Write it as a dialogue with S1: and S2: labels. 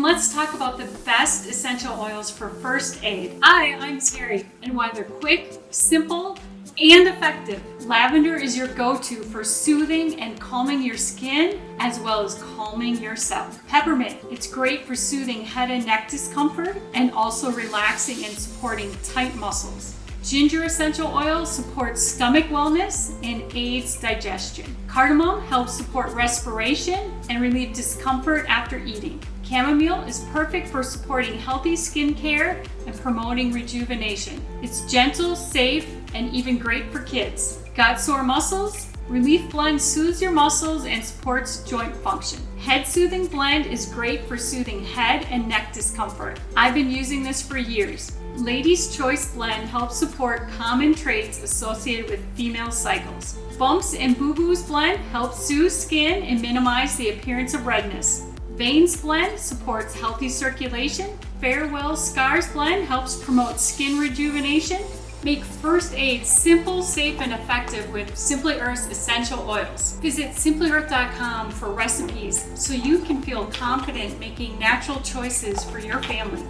S1: let's talk about the best essential oils for first aid. Hi, I'm Terri, and why they're quick, simple, and effective. Lavender is your go-to for soothing and calming your skin, as well as calming yourself. Peppermint, it's great for soothing head and neck discomfort and also relaxing and supporting tight muscles. Ginger essential oil supports stomach wellness and aids digestion. Cardamom helps support respiration and relieve discomfort after eating. Chamomile is perfect for supporting healthy skin care and promoting rejuvenation. It's gentle, safe, and even great for kids. Got sore muscles? Relief Blend soothes your muscles and supports joint function. Head Soothing Blend is great for soothing head and neck discomfort. I've been using this for years. Ladies' Choice Blend helps support common traits associated with female cycles. Bumps and Boo Boos Blend helps soothe skin and minimize the appearance of redness. Veins Blend supports healthy circulation. Farewell Scars Blend helps promote skin rejuvenation. Make first aid simple, safe, and effective with Simply Earth's essential oils. Visit simplyearth.com for recipes so you can feel confident making natural choices for your family.